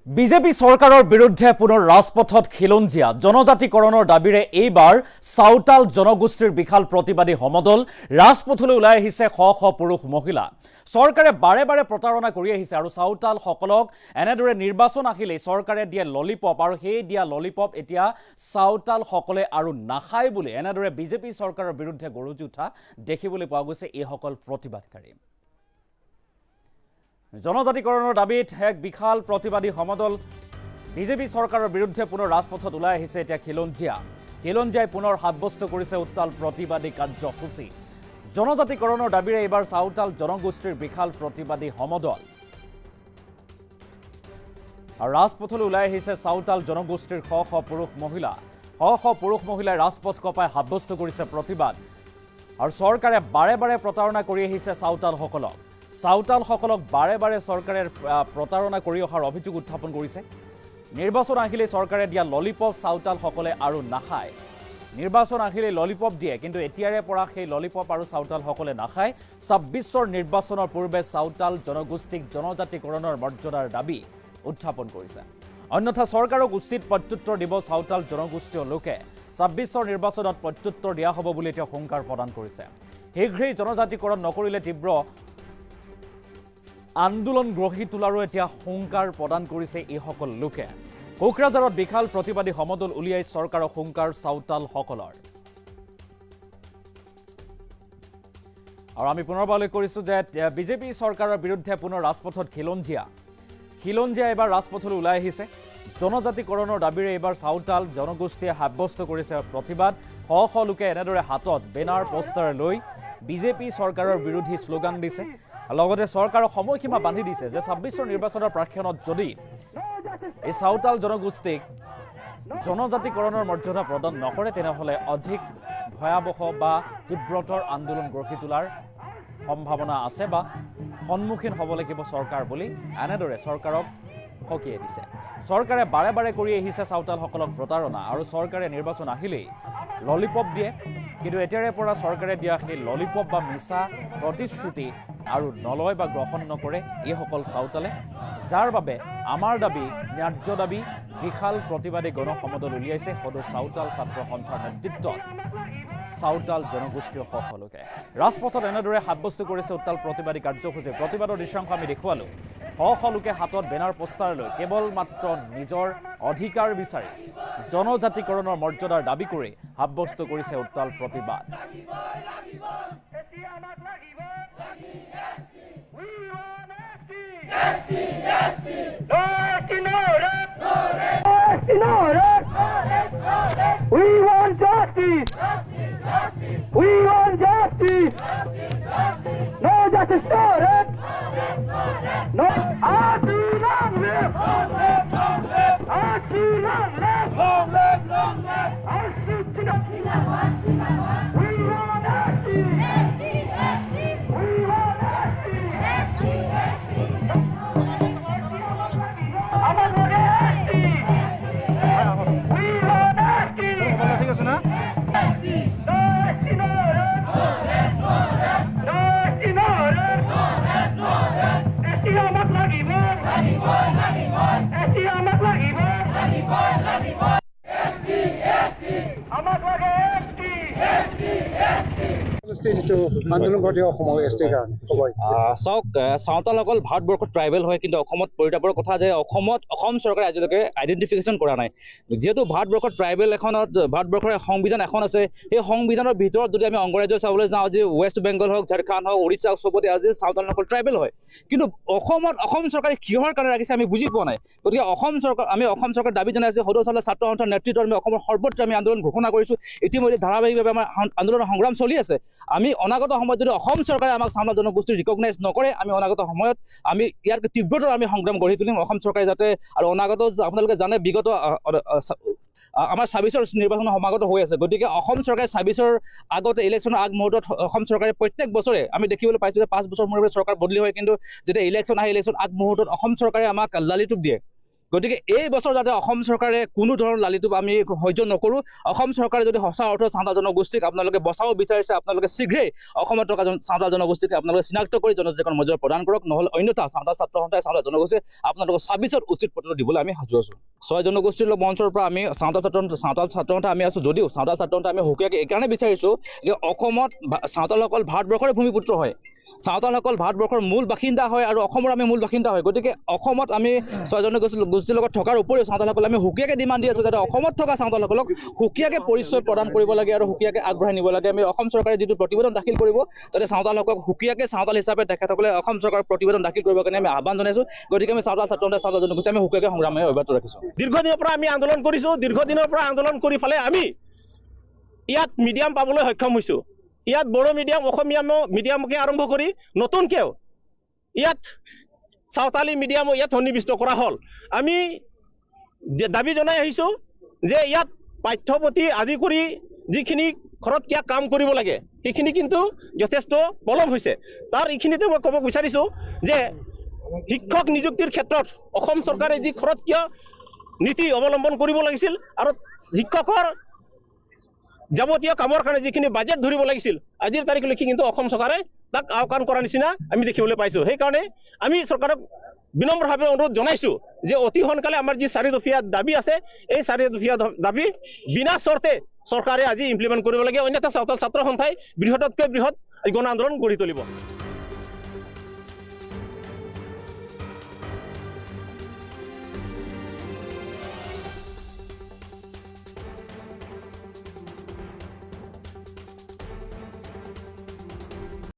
BJP চৰকাৰৰ বিৰুদ্ধে পুনৰ ৰাজপথত খিলঞ্জীয়া জনজাতিকৰণৰ দাবীৰে এইবাৰ চাওতাল জনগোষ্ঠীৰ বিশাল প্ৰতিবাদী সমদল ৰাজপথলৈ ওলাই আহিছে শ শ পুৰুষ মহিলা। চৰকাৰে বাৰে বাৰে প্ৰতাৰণা কৰি আহিছে আৰু চাওতালসকলক এনেদৰে নিৰ্বাচন আহিলে চৰকাৰে দিয়ে ললিপপ আৰু সেই দিয়া ললিপপ এতিয়া চাওতালসকলে আৰু নাখায় বুলি এনেদৰে বিজেপি চৰকাৰৰ বিৰুদ্ধে গৰজি উঠা দেখিবলৈ পোৱা গৈছে এইসকল প্ৰতিবাদকাৰী। জনজাতিকৰণৰ দাবীত এক বিশাল প্ৰতিবাদী সমদল বিজেপি চৰকাৰৰ বিৰুদ্ধে পুনৰ ৰাজপথত ওলাই আহিছে এতিয়া খিলঞ্জীয়াই পুনৰ সাব্যস্ত কৰিছে উত্তাল প্ৰতিবাদী কাৰ্যসূচী। জনজাতিকৰণৰ দাবীৰে এইবাৰ চাওতাল জনগোষ্ঠীৰ বিশাল প্ৰতিবাদী সমদল আৰু ৰাজপথলৈ ওলাই আহিছে চাওতাল জনগোষ্ঠীৰ শ শ পুৰুষ মহিলাই ৰাজপথ কপাই সাব্যস্ত কৰিছে প্ৰতিবাদ আৰু চৰকাৰে বাৰে বাৰে প্ৰতাৰণা কৰি আহিছে চাওতালসকলক বাৰে বাৰে চৰকাৰে প্ৰতাৰণা কৰি অহাৰ অভিযোগ উত্থাপন কৰিছে। নিৰ্বাচন আহিলে চৰকাৰে দিয়া ললিপপ চাওতালসকলে আৰু নাখায়। নিৰ্বাচন আহিলে ললিপপ দিয়ে, কিন্তু এতিয়াৰে পৰা সেই ললিপপ আৰু চাওতালসকলে নাখায়। ২৬ৰ নিৰ্বাচনৰ পূৰ্বে চাওতাল জনগোষ্ঠীক জনজাতিকৰণৰ মৰ্যাদাৰ দাবী উত্থাপন কৰিছে। অন্যথা চৰকাৰক উচিত প্ৰত্যুত্তৰ দিব চাওতাল জনগোষ্ঠীয় লোকে। ২৬ৰ নিৰ্বাচনত প্ৰত্যুত্তৰ দিয়া হ'ব বুলি তেওঁ হুংকাৰ প্ৰদান কৰিছে। শীঘ্ৰেই জনজাতিকৰণ নকৰিলে তীব্ৰ আন্দোলন গঢ়ি তোলাৰো এতিয়া হুংকাৰ প্ৰদান কৰিছে এইসকল লোকে। কোকৰাঝাৰত বিশাল প্ৰতিবাদী সমদল উলিয়াই চৰকাৰক হুংকাৰ চাওতালসকলৰ। আৰু আমি পুনৰবাৰলৈ কৰিছোঁ যে বিজেপি চৰকাৰৰ বিৰুদ্ধে পুনৰ ৰাজপথত খিলঞ্জীয়া এইবাৰ ৰাজপথলৈ ওলাই আহিছে। জনজাতিকৰণৰ দাবীৰে এইবাৰ চাওতাল জনগোষ্ঠীয়ে সাব্যস্ত কৰিছে প্ৰতিবাদ। শ শ লোকে এনেদৰে হাতত বেনাৰ পোষ্টাৰ লৈ বিজেপি চৰকাৰৰ বিৰোধী শ্লোগান দিছে। লগতে চৰকাৰক সময়সীমা বান্ধি দিছে যে ২৬ৰ নিৰ্বাচনৰ প্ৰাক্ষণত যদি এই চাওতাল জনগোষ্ঠীক জনজাতিকৰণৰ মৰ্যাদা প্ৰদান নকৰে তেনেহ'লে অধিক ভয়াৱহ বা তীব্ৰতৰ আন্দোলন গঢ়ি তোলাৰ সম্ভাৱনা আছে বা সন্মুখীন হ'ব লাগিব চৰকাৰ বুলি এনেদৰে চৰকাৰক সকীয়াই দিছে। চৰকাৰে বাৰে বাৰে কৰি আহিছে চাওতালসকলক প্ৰতাৰণা আৰু চৰকাৰে নিৰ্বাচন আহিলেই ললিপপ দিয়ে, কিন্তু এতিয়াৰে পৰা চৰকাৰে দিয়া সেই ললিপপ বা মিছা প্ৰতিশ্ৰুতি আৰু নলয় বা গ্ৰহণ নকৰে এইসকল চাওতালে, যাৰ বাবে আমাৰ দাবী ন্যায্য দাবী বিশাল প্ৰতিবাদী গণসমদল উলিয়াইছে সদৌ চাওতাল ছাত্ৰ সন্থাৰ নেতৃত্বত চাওতাল জনগোষ্ঠীয় শ শ লোকে। ৰাজপথত এনেদৰে সাব্যস্ত কৰিছে উত্তাল প্ৰতিবাদী কাৰ্যসূচী। প্ৰতিবাদৰ দৃশ্যাংশ আমি দেখুৱালোঁ। শ শ লোকে হাতত বেনাৰ পোষ্টাৰ লৈ কেৱল মাত্ৰ নিজৰ অধিকাৰ বিচাৰি জনজাতিকৰণৰ মৰ্যাদাৰ দাবী কৰি সাব্যস্ত কৰিছে উত্তাল প্ৰতিবাদ। We want justice. We want justice. No justice, no rest. No. Asu long live. Asu long live. Asu Jindabat. We want justice. We want justice. Amar lage justice. We want justice. ঠিক আছে না? চাওক, চাওতালসকল ভাৰতবৰ্ষৰ tribal হয়, কিন্তু অসমত পৰিতাপৰ কথা যে অসম চৰকাৰে আজিলৈকে আইডেণ্টিফিকেশ্যন কৰা নাই। যিহেতু ভাৰতবৰ্ষৰ ট্ৰাইবেল ভাৰতবৰ্ষৰ সংবিধান এখন আছে, সেই সংবিধানৰ ভিতৰত যদি আমি অংগৰাজ্য চাবলৈ যাওঁ, আজি ৱেষ্ট বেংগল হওক, ঝাৰখণ্ড হওক, উৰিষ্যা হওক, চবতে আজি চাওতালসকল ট্ৰাইবেল হয়। কিন্তু অসম চৰকাৰে কিহৰ কাৰণে ৰাখিছে আমি বুজি পোৱা নাই। গতিকে অসম চৰকাৰ দাবী জনাইছে সদৌ চাওতাল ছাত্ৰ সন্থাৰ নেতৃত্বত আমি অসমৰ সৰ্বত্ৰ আমি আন্দোলন ঘোষণা কৰিছোঁ। ইতিমধ্যে ধাৰাবাহিকভাৱে আমাৰ আন্দোলন সংগ্ৰাম চলি আছে। আমি অনাগত সময়ত যদি অসম চৰকাৰে আমাক চাওতাল জনগোষ্ঠী ৰিকগনাইজ নকৰে, আমি অনাগত সময়ত আমি ইয়াৰ তীব্ৰতৰ আমি সংগ্ৰাম গঢ়ি তুলিম। অসম চৰকাৰে যাতে আৰু অনাগত আপোনালোকে জানে বিগত আমাৰ ২৬ৰ নিৰ্বাচন সমাগত হৈ আছে। গতিকে অসম চৰকাৰে ২৬ৰ আগতে ইলেকশ্যনৰ আগমুহূৰ্তত অসম চৰকাৰে প্ৰত্যেক বছৰে আমি দেখিবলৈ পাইছোঁ যে ৫ বছৰ মূৰে মূৰে চৰকাৰ বদলি হয়, কিন্তু যেতিয়া ইলেকশ্যন আহে ইলেকশ্যন আগমুহূৰ্তত অসম চৰকাৰে আমাক লালিটোপ দিয়ে। গতিকে এই বছৰ যাতে অসম চৰকাৰে কোনো ধৰণৰ লালিটোপ আমি সহ্য নকৰোঁ। অসম চৰকাৰে যদি সঁচা অৰ্থত চাওঁতা জনগোষ্ঠীক আপোনালোকে বচাব বিচাৰিছে, আপোনালোকে শীঘ্ৰেই অসমত থকা চাওঁতা জনগোষ্ঠীক আপোনালোকে চিনাক্ত কৰি জনজাতিকৰণ মৰ্যাদা প্ৰদান কৰক, নহ'লে অন্যথা চাওঁতা ছাত্ৰ সন্থাই চাওঁতা জনগোষ্ঠীয়ে আপোনালোকক ২৬ত উচিত প্ৰতিৰোধ দিবলৈ আমি সাজু আছোঁ। ৬ জনগোষ্ঠীৰ মঞ্চৰ পৰা আমি চাওঁতা ছাত্ৰ সন্থা আমি আছোঁ, যদিও চাওঁতা ছাত্ৰ সন্থা আমি সুকীয়াকৈ এইকাৰণে বিচাৰিছোঁ যে অসমত চাওঁতালসকল ভাৰতবৰ্ষৰে ভূমিপুত্ৰ হয়, চাওঁতালসকল ভাৰতবৰ্ষৰ মূল বাসিন্দা হয় আৰু অসমৰ আমি মূল বাসিন্দা হয়। গতিকে অসমত আমি ৬ জনগোষ্ঠীৰ লগত থকাৰ উপৰিও চাওঁতালসকলে আমি সুকীয়াকৈ ডিমাণ্ড দি আছোঁ যাতে অসমত থকা চাওঁতালসকলক সুকীয়াকৈ পৰিচয় প্ৰদান কৰিব লাগে আৰু সুকীয়াকৈ আগবঢ়াই নিব লাগে। আমি অসম চৰকাৰে যিটো প্ৰতিবেদন দাখিল কৰিব যাতে চাওঁতালসকলক সুকীয়াকৈ চাওঁতাল হিচাপে তেখেতসকলে অসম চৰকাৰৰ প্ৰতিবেদন দাখিল কৰিবৰ কাৰণে আমি আহ্বান জনাইছোঁ। গতিকে আমি চাওঁতাল ছাত্ৰ সন্থাই চাওঁতা জনগোষ্ঠী আমি সুকীয়াকৈ সংগ্ৰাম অব্যাহত ৰাখিছোঁ। দীৰ্ঘদিনৰ পৰা আমি আন্দোলন কৰিছোঁ, দীৰ্ঘদিনৰ পৰা আন্দোলন কৰি ফালে আমি ইয়াত মিডিয়াম পাবলৈ সক্ষম হৈছোঁ। ইয়াত বড়ো মিডিয়াম, অসমীয়া মিডিয়ামকে আৰম্ভ কৰি নতুনকৈও ইয়াত চাওঁতালী মিডিয়ামো ইয়াত সন্নিৱিষ্ট কৰা হ'ল। আমি দাবী জনাই আহিছোঁ যে ইয়াত পাঠ্যপুথি আদি কৰি যিখিনি খৰতকীয়া কাম কৰিব লাগে সেইখিনি কিন্তু যথেষ্ট পলম হৈছে। তাৰ এইখিনিতে মই ক'ব বিচাৰিছোঁ যে শিক্ষক নিযুক্তিৰ ক্ষেত্ৰত অসম চৰকাৰে যি খৰতকীয়া নীতি অৱলম্বন কৰিব লাগিছিল আৰু শিক্ষকৰ যাৱতীয় কামৰ কাৰণে যিখিনি বাজেট ধৰিব লাগিছিল আজিৰ তাৰিখলৈকে কিন্তু অসম চৰকাৰে তাক আওকাণ কৰাৰ নিচিনা আমি দেখিবলৈ পাইছোঁ। সেইকাৰণে আমি চৰকাৰক বিনম্ৰভাৱে অনুৰোধ জনাইছোঁ যে অতি সোনকালে আমাৰ যি ৪ দফীয়া দাবী আছে এই ৪ দফীয়া দাবী বিনা চৰ্তে চৰকাৰে আজি ইমপ্লিমেণ্ট কৰিব লাগে, অন্যথা চাওঁতাল ছাত্ৰ সন্থাই বৃহৎতকৈ বৃহৎ গণ আন্দোলন গঢ়ি তুলিব।